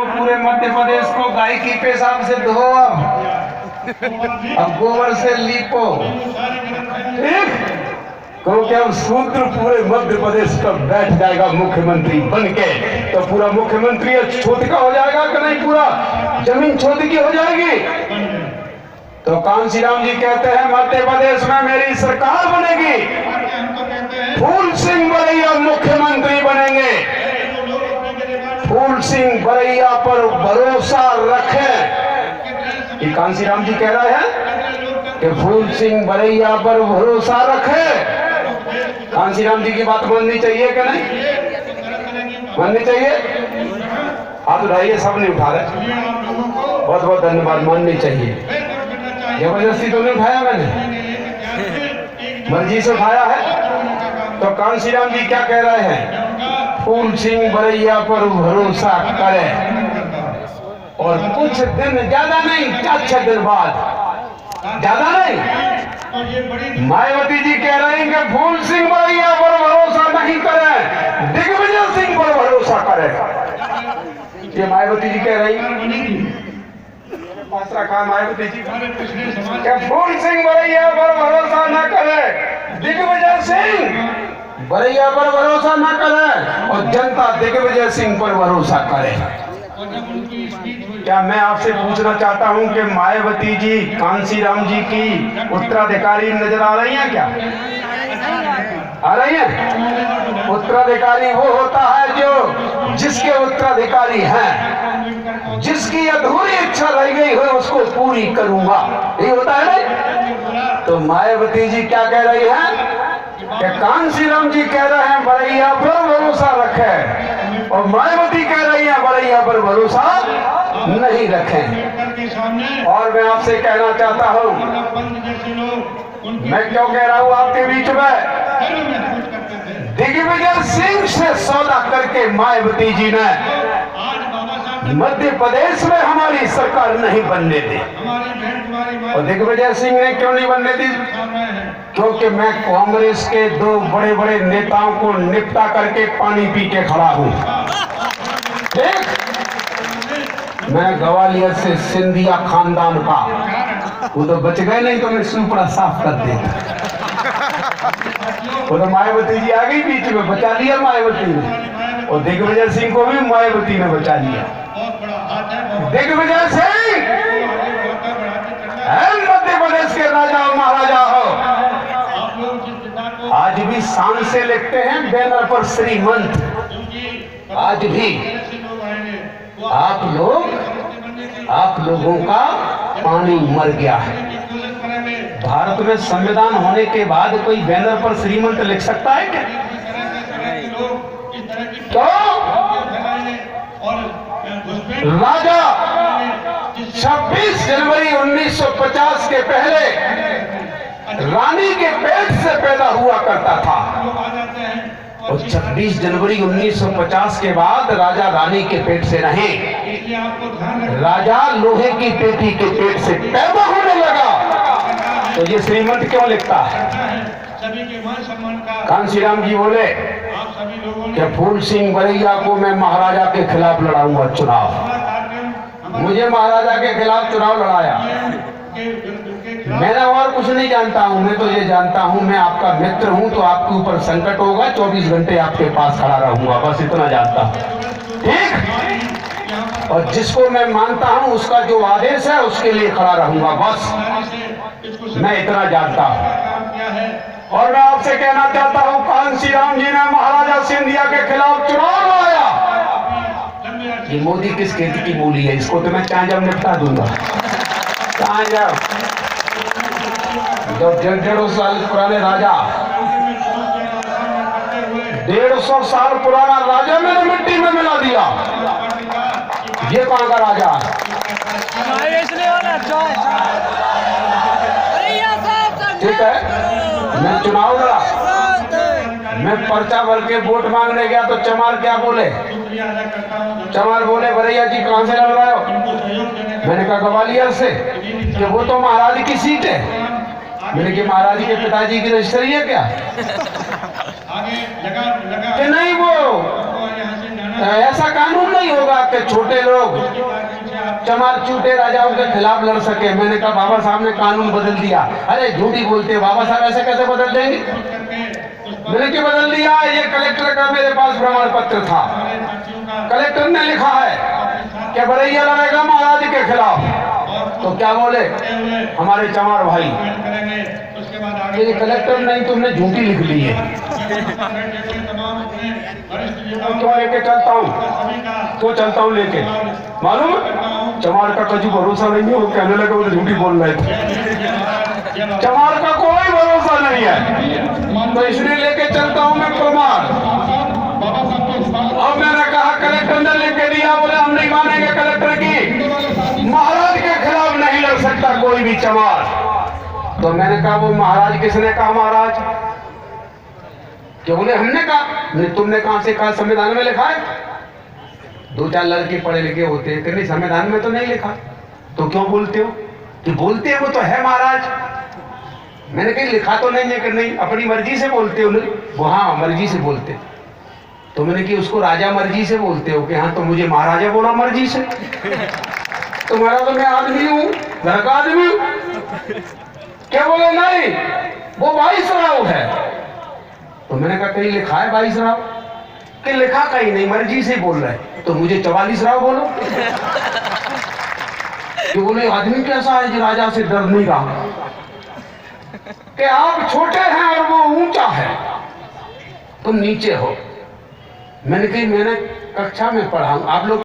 पूरे मध्य प्रदेश को गाय की पेशाब से धो, अब गोबर से लीपो। ठीक, क्योंकि अब सूत्र पूरे मध्य प्रदेश का बैठ जाएगा मुख्यमंत्री बनके, तो पूरा मुख्यमंत्री छोटी का हो जाएगा कि नहीं, पूरा जमीन छोटी की हो जाएगी। तो कांसी राम जी कहते हैं मध्य प्रदेश में मेरी सरकार बनेगी, फूल सिंह बरैया मुख्यमंत्री बनेंगे। फूल सिंह बरैया पर भरोसा रखें, ये कांसी राम जी कह रहे हैं कि फूल सिंह बरैया पर भरोसा रखें। कांसी राम जी की बात माननी चाहिए कि नहीं, माननी चाहिए? हाथ उठाइए, सब नहीं उठा रहे, बहुत बहुत धन्यवाद। माननी चाहिए, जबरदस्ती तो नहीं उठाया मैंने, मर्जी से उठाया है। तो कांसी राम जी क्या कह रहे हैं, फूल सिंह बरैया पर भरोसा करें, और कुछ दिन, ज्यादा नहीं, 4-6 दिन बाद, ज्यादा नहीं, मायावती जी कह रहे हैं कि फूल सिंह बरैया पर भरोसा नहीं करें, दिग्विजय सिंह पर भरोसा करें। ये मायावती जी कह रही है, पास रखा मायावती जी, फूल सिंह बरैया पर भरोसा न करे, दिग्विजय सिंह बरैया पर भरोसा न करे, और जनता दिग्विजय सिंह पर भरोसा करे। क्या मैं आपसे पूछना चाहता हूं कि मायावती जी कांसी राम जी की उत्तराधिकारी नजर आ रही हैं क्या? आ रही हैं? उत्तराधिकारी वो होता है जो जिसके उत्तराधिकारी हैं, जिसकी अधूरी इच्छा रह गई हो उसको पूरी करूंगा, ये होता है नहीं? तो मायावती जी क्या कह रही हैं कि कांसी राम जी कह रहे हैं बरैया पर भरोसा रखें, और मायावती कह रही है बरैया पर भरोसा नहीं रखें। और मैं आपसे कहना चाहता हूं, मैं क्यों कह रहा हूं आपके बीच में, दिग्विजय सिंह से सौदा करके मायावती जी ने मध्य प्रदेश में हमारी सरकार नहीं बनने दी। और दिग्विजय सिंह ने क्यों नहीं बनने दी? क्योंकि मैं कांग्रेस के 2 बड़े बड़े नेताओं को निपटा करके पानी पी के खड़ा हूं। ठीक, मैं ग्वालियर से सिंधिया खानदान का, वो तो बच गए, नहीं तो मैं सुपड़ा साफ कर देता। वो तो मायावती जी आ गई बीच में, बचा लिया मायावती ने, और दिग्विजय सिंह को भी मायावती ने बचा लिया। दिग्विजय सिंह मध्य प्रदेश के राजा और महाराजा हो, आज भी शान से लिखते हैं बैनर पर श्रीमंत। आज भी आप लोगों का पानी मर गया है। भारत में संविधान होने के बाद कोई बैनर पर श्रीमंत लिख सकता है क्या? तो राजा 26 जनवरी 1950 के पहले रानी के पेट से पैदा हुआ करता था, और 26 जनवरी 1950 के बाद राजा रानी के पेट से नहीं, राजा लोहे की पेटी के पेट से पैदा होने लगा। तो ये श्रीमंत क्यों लिखता है? कांसी राम जी बोले कि फूल सिंह बरैया को मैं महाराजा के खिलाफ लड़ाऊंगा चुनाव। मुझे महाराजा के खिलाफ चुनाव लड़ाया, मैंने और कुछ नहीं जानता हूं, मैं तो ये जानता हूं मैं आपका मित्र हूं, तो आपके ऊपर संकट होगा 24 घंटे आपके पास खड़ा रहूंगा, बस इतना जानता हूं। ठीक, और जिसको मैं मानता हूं उसका जो आदेश है उसके लिए खड़ा रहूंगा, बस मैं इतना जानता हूं। और मैं आपसे कहना चाहता हूं, कांसी राम जी ने महाराजा सिंधिया के खिलाफ चुनाव लड़ाया। ये मोदी किस खेती की बोली है, इसको तो मैं चांजम निपटा दूंगा। चांजम जो 150 साल पुराने राजा, 150 साल पुराना राजा मैंने मिट्टी में मिला दिया। ये कहां का राजा है? ठीक है, मैं चुनाव लड़ा, मैं पर्चा भर के वोट मांगने गया तो चमार क्या बोले? चमार बोले बरैया जी कहां से लड़ रहे हो? मैंने कहा ग्वालियर से। कि वो तो महाराज की सीट है। मैंने कहा महाराज के पिताजी की रजिस्ट्री है क्या? कि नहीं, वो ऐसा कानून नहीं होगा कि छोटे लोग चमार चूटे राजाओं के खिलाफ लड़ सके। मैंने कहा बाबा साहब ने कानून बदल दिया। अरे झूठी बोलते बाबा साहब, ऐसे कैसे बदल देंगे? मैंने क्यों बदल दिया? ये कलेक्टर का मेरे पास प्रमाण पत्र था। कलेक्टर ने लिखा है कि बरैया लड़ेगा महाराज के खिलाफ। तो क्या बोले हमारे चमार भाई, ये कलेक्टर नहीं तुमने झूठी लिख ली है। तो लेके चलता हूँ, तो चलता हूँ लेके, मालूम चमार का कभी भरोसा नहीं है। वो कहने लगे वो झूठी बोल रहे थे। चमार का कोई भरोसा नहीं है, तो इसलिए लेके चलता हूँ मैं प्रमाण। अब मैंने कहा कलेक्टर ने लिख के दिया, बोले हम नहीं मानेंगे कलेक्टर की, महाराज के खिलाफ नहीं लड़ सकता कोई भी चमार। तो मैंने कहा वो महाराज किसने कहा महाराज? क्यों? बोले हमने कहा। तुमने कहां से कहा? संविधान में लिखा है। दो चार लड़के पढ़े लिखे होते हैं, नहीं संविधान में तो नहीं लिखा। तो क्यों बोलते हो? कि बोलते हैं वो तो है महाराज। मैंने कहीं लिखा तो नहीं है कि नहीं, अपनी मर्जी से बोलते हो? वो हाँ मर्जी से बोलते। तो मैंने कि उसको राजा मर्जी से बोलते हो? कि हाँ तो मुझे महाराजा बोला मर्जी से। तुम्हारा तो मैं आदमी हूँ, घर का आदमी। क्या बोले? नहीं वो वाइसराव है। तो मैंने कहा कहीं लिखा है वाइसराव? कि लिखा कहीं नहीं, मर्जी से बोल रहा है। तो मुझे 44 राव बोलो। तो बोले आदमी कैसा है जो राजा से डर नहीं रहा? कि आप छोटे हैं और वो ऊंचा है, तुम नीचे हो। मैंने कहा मैंने कक्षा में पढ़ा, आप लोग